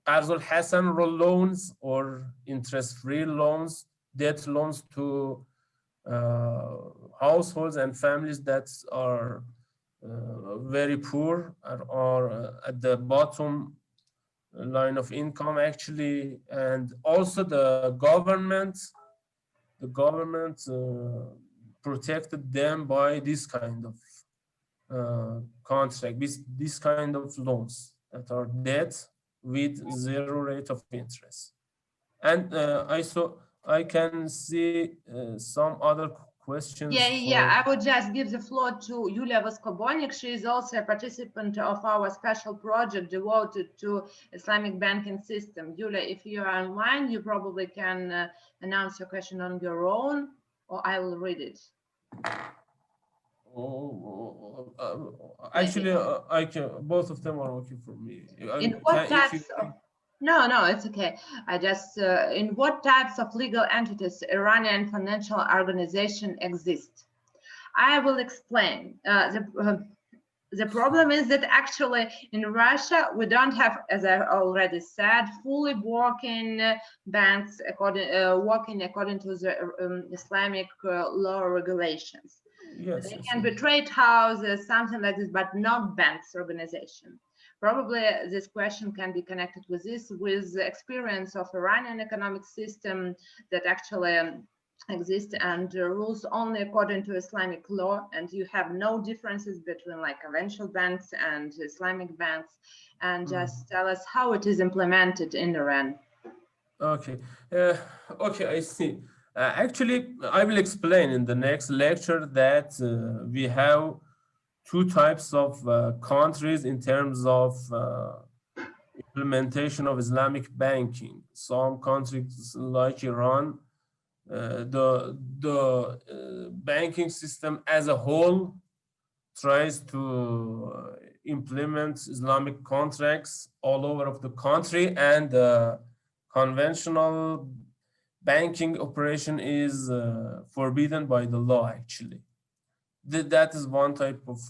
Qarz al-Hasan loans or interest-free loans, debt loans to households and families that are very poor or at the bottom line of income, actually. And also the government protected them by this kind of contract, this kind of loans that are debt with zero rate of interest. And I can see some other questions. Yeah. I would just give the floor to Yulia Voskobonik. She is also a participant of our special project devoted to Islamic banking system. Yulia, if you are online, you probably can announce your question on your own, or I will read it. Actually, I can. Both of them are okay for me. In what types of? No, it's okay. I just in what types of legal entities Iranian financial organization exist? I will explain. The problem is that actually in Russia we don't have, as I already said, fully working banks working according to the Islamic law regulations. Yes, They can be trade houses, something like this, but not banks organization. Probably this question can be connected with the experience of Iranian economic system that actually exists and rules only according to Islamic law, and you have no differences between like conventional banks and Islamic banks. And just tell us how it is implemented in Iran. Okay, okay, I see. Actually, I will explain in the next lecture that we have two types of countries in terms of implementation of Islamic banking. Some countries like Iran, the banking system as a whole tries to implement Islamic contracts all over of the country, and conventional banking operation is forbidden by the law, actually. That is one type of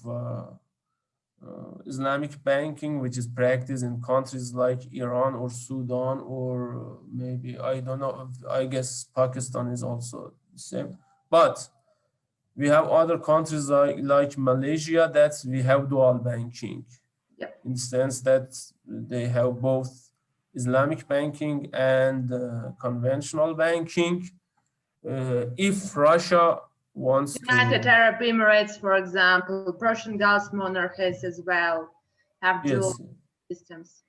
Islamic banking which is practiced in countries like Iran or Sudan, or maybe, I don't know, I guess Pakistan is also the same. But we have other countries like Malaysia that we have dual banking. Yep. In the sense that they have both Islamic banking and conventional banking. If Russia wants United Arab Emirates, for example, Persian Gulf monarchies as well have dual systems.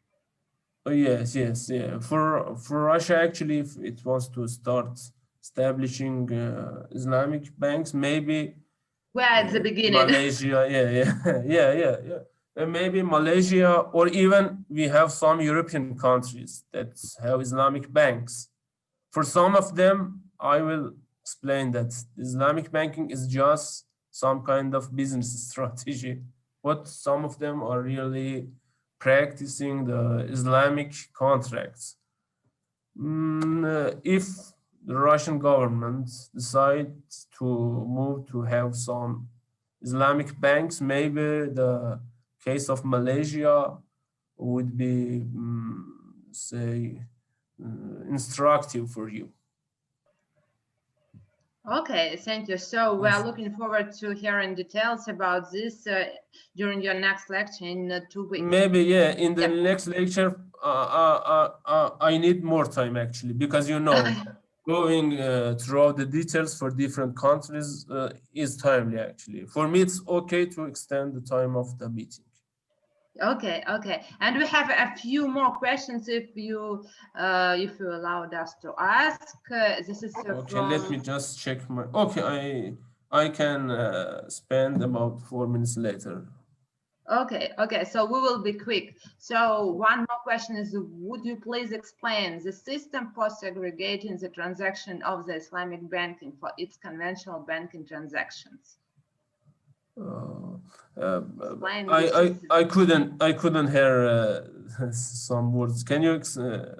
Yes, yeah. For Russia, actually, if it wants to start establishing Islamic banks, maybe. Well, at the beginning. Malaysia, yeah. Maybe Malaysia, or even we have some European countries that have Islamic banks. For some of them, I will explain that Islamic banking is just some kind of business strategy, but some of them are really practicing the Islamic contracts. If the Russian government decides to move to have some Islamic banks, maybe the case of Malaysia would be, say, instructive for you. Okay, thank you. So we are looking forward to hearing details about this during your next lecture in 2 weeks. Maybe, yeah, in the next lecture, I need more time, actually, because, you know, going through the details for different countries is timely, actually. For me, it's okay to extend the time of the meeting. Okay. And we have a few more questions if you allowed us to ask. This is okay. Let me just check my. Okay, I can spend about 4 minutes later. Okay, so we will be quick. So one more question is, would you please explain the system for segregating the transaction of the Islamic banking for its conventional banking transactions? Explain I couldn't hear some words. Can you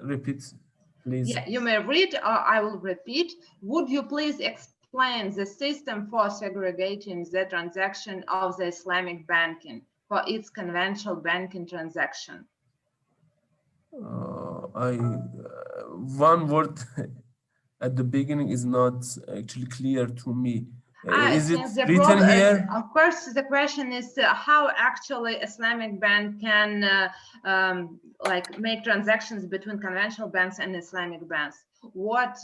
repeat, please? Yeah, you may read or I will repeat. Would you please explain the system for segregating the transaction of the Islamic banking for its conventional banking transaction? One word at the beginning is not actually clear to me. Is it written here? Of course, the question is how actually Islamic bank can like make transactions between conventional banks and Islamic banks. What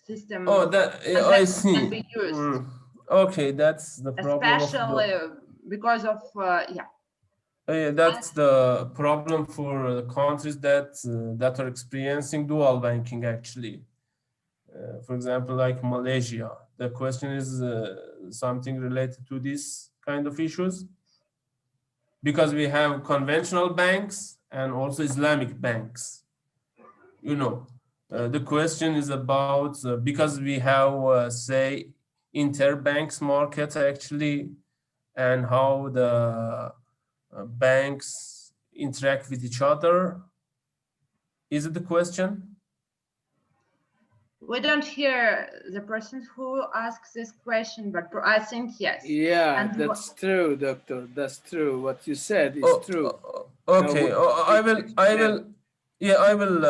system I see. can be used? Okay, that's the problem. Especially because of that's the problem for the countries that are experiencing dual banking actually. For example, like Malaysia. The question is something related to this kind of issues, because we have conventional banks and also Islamic banks. You know, the question is about because we have say interbanks market actually, and how the banks interact with each other. Is it the question? We don't hear the person who asks this question, but I think yes. Yeah, and that's true, doctor. That's true. What you said is true. Okay, I will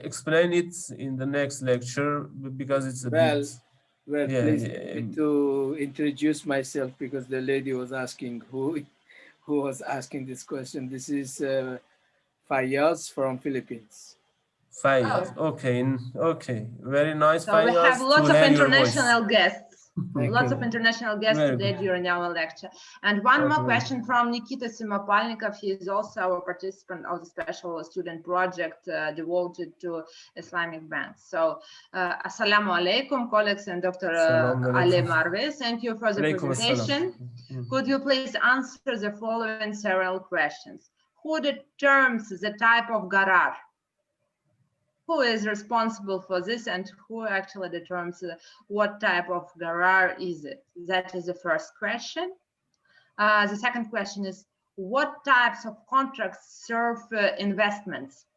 explain it in the next lecture because it's a bit. Well, please to introduce myself, because the lady was asking who was asking this question. This is Fayaz from Philippines. Fayaz, okay, very nice. So Fayaz, we have lots of international guests, lots of international guests today during our lecture. And one more question from Nikita Simopalnikov. He is also our participant of the special student project devoted to Islamic banks. So, Assalamu alaikum, colleagues and Dr. Allame Marvi. Thank you for the presentation. Could you please answer the following several questions? Who determines the type of gharar? Who is responsible for this, and who actually determines what type of gharar is it? That is the first question. The second question is, what types of contracts serve investments?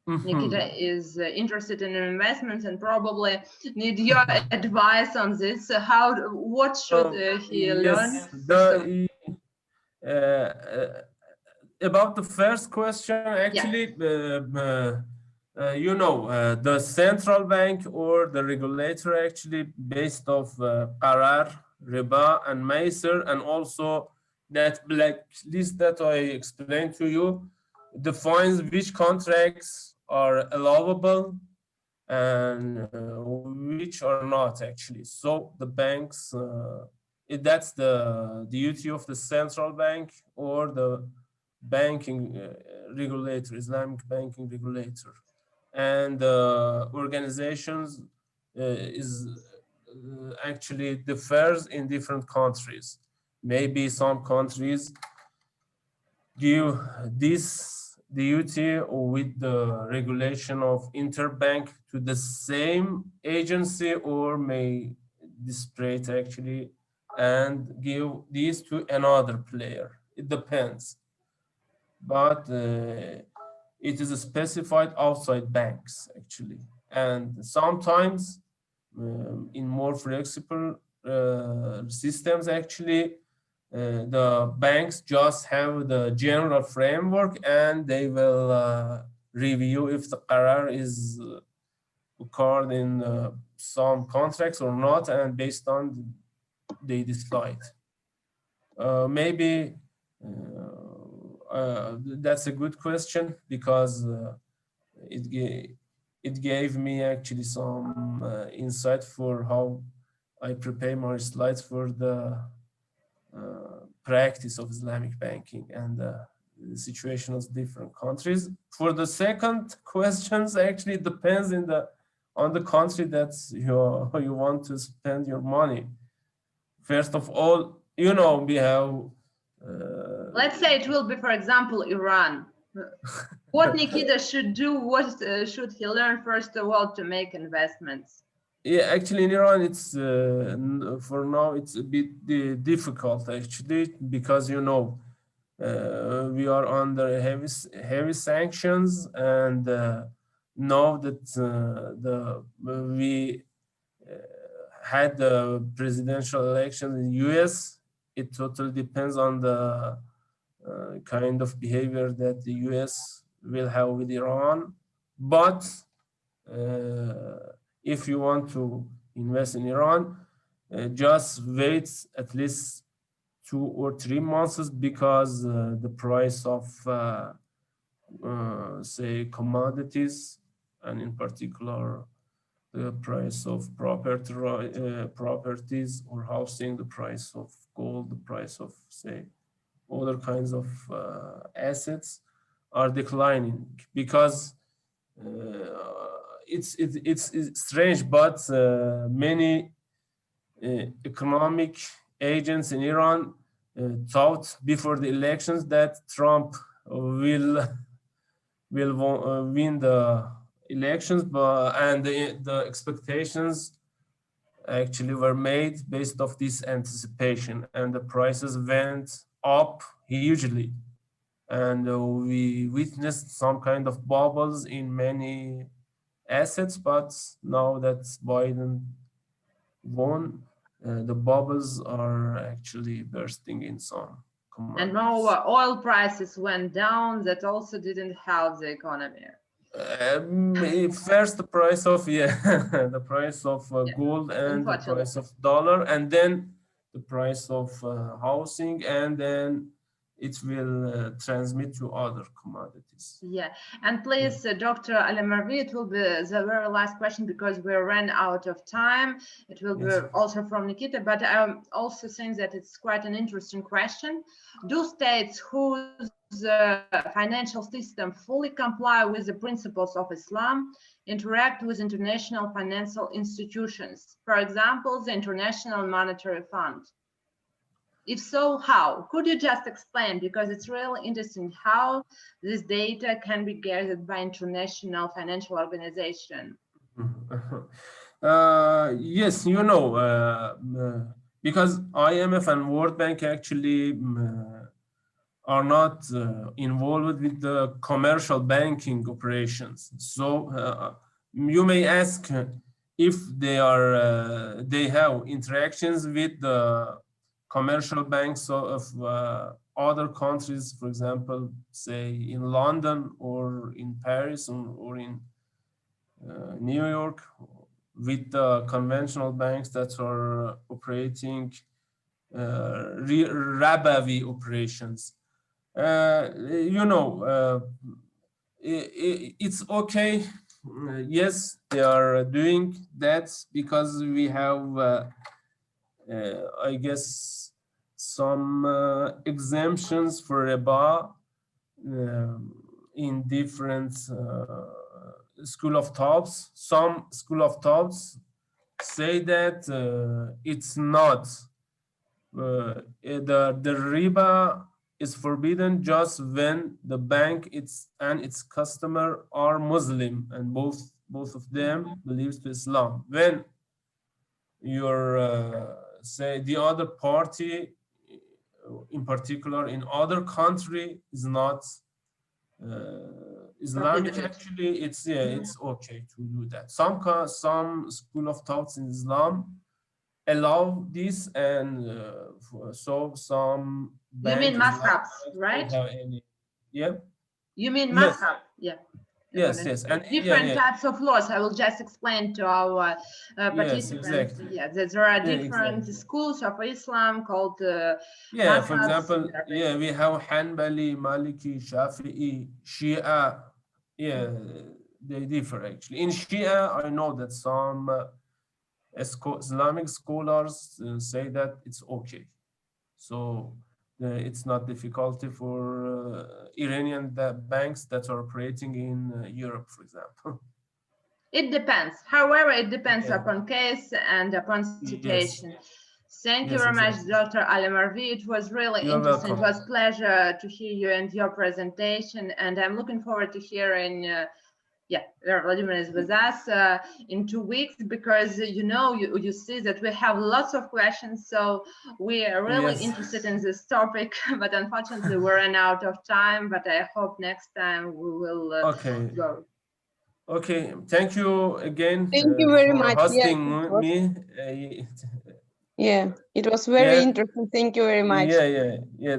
Nikita is interested in investments and probably need your advice on this. What should he learn? About the first question, actually, you know, the central bank or the regulator actually based off qarar, riba, and maisir, and also that blacklist that I explained to you, defines which contracts are allowable and which are not actually. So the banks, that's the duty of the central bank or the banking regulator, Islamic banking regulator. And organizations is actually differs in different countries. Maybe some countries give this duty with the regulation of interbank to the same agency, or may disparate actually and give this to another player. It depends. But it is specified outside banks actually, and sometimes in more flexible systems actually the banks just have the general framework and they will review if the qarar is occurred in some contracts or not, and based on they decide. Maybe that's a good question, because it gave me actually some insight for how I prepare my slides for the practice of Islamic banking and the situation of different countries. For the second questions, actually it depends on the country that you want to spend your money. First of all, you know, we have Let's say it will be, for example, Iran. What Nikita should do, what should he learn first of all to make investments? Yeah, actually in Iran, it's for now it's a bit difficult actually, because you know we are under heavy sanctions, and now that we had the presidential election in US, it totally depends on the kind of behavior that the US will have with Iran. But if you want to invest in Iran, just wait at least 2 or 3 months, because the price of say commodities, and in particular the price of properties or housing, the price of gold, the price of say other kinds of assets are declining, because it's strange, but many economic agents in Iran thought before the elections that Trump will win the elections, and the expectations actually were made based off this anticipation, and the prices went up hugely, and we witnessed some kind of bubbles in many assets. But now that Biden won, the bubbles are actually bursting in some commodities. And now oil prices went down. That also didn't help the economy. First the price of the price of gold, and the price of dollar, and then the price of housing, and then it will transmit to other commodities. Yeah, and please, Dr. Allame Marvi, it will be the very last question because we ran out of time. It will be also from Nikita, but I'm also saying that it's quite an interesting question. Do states whose financial system fully comply with the principles of Islam interact with international financial institutions? For example, the International Monetary Fund. If so, how? Could you just explain, because it's really interesting how this data can be gathered by international financial organization? Yes, you know, because IMF and World Bank actually are not involved with the commercial banking operations. So you may ask if they are they have interactions with the commercial banks of other countries, for example, say in London or in Paris or in New York, with the conventional banks that are operating Rabawi operations. You know, it's okay. Yes, they are doing that because we have, I guess, some exemptions for riba in different school of thoughts. Some school of thoughts say that it's not the riba is forbidden just when the bank and its customer are Muslim, and both of them believes to Islam. When you're say the other party, in particular in other country, is not Islamic, actually it's okay to do that. Some school of thoughts in Islam allow this, and so some you mean mazhabs, right? You mean mazhab? Yeah. Yes, and different types of laws. I will just explain to our participants. Exactly. Yeah, that there are different schools of Islam called for example, we have Hanbali, Maliki, Shafi'i, Shia. They differ actually. In Shia, I know that some Islamic scholars say that it's okay. So it's not difficulty for Iranian banks that are operating in Europe, for example. It depends. However, it depends upon case and upon situation. Thank you Yes, very much, exactly. Dr. Ali Marvi. It was really You're interesting. welcome. It was a pleasure to hear you and your presentation. And I'm looking forward to hearing, Vera Vladimir is with us in 2 weeks, because you see that we have lots of questions. So we are really Yes. interested in this topic, but unfortunately we ran out of time. But I hope next time we will Okay. go. Okay, thank you again Thank you very for much. hosting Yes, me. yeah, it was very interesting. Thank you very much. Yeah. Yeah.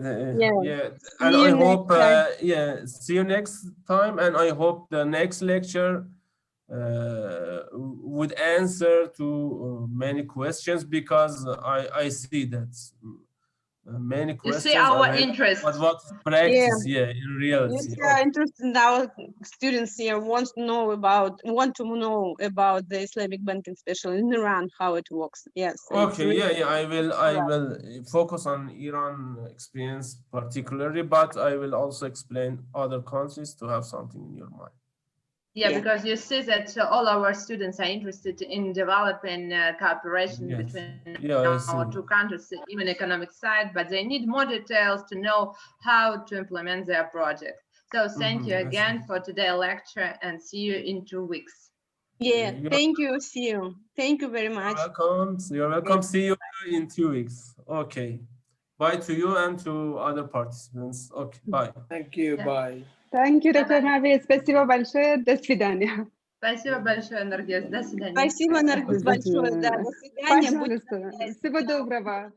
And See I you hope, next time. see you next time. And I hope the next lecture would answer to many questions, because I see that many You questions see our are very, interest. but what practice, in You reality. see, are interested in our students here want to know about the Islamic banking, especially in Iran, how it works. Yes. Okay, I will focus on Iran experience particularly, but I will also explain other countries to have something in your mind. Yeah, because you see that all our students are interested in developing cooperation between our two countries, even economic side, but they need more details to know how to implement their project. So thank you again for today's lecture, and see you in 2 weeks. Yeah, thank you. See you. Thank you very much. You're welcome. See you in 2 weeks. Okay. Bye to you and to other participants. Okay, bye. Thank you. Bye. Thank you, Dr. Marvi. Спасибо большое. До свидания. Спасибо большое, Наргиз. До свидания. Спасибо, Наргиз, большое. Да, до свидания. Пожалуйста. Всего доброго.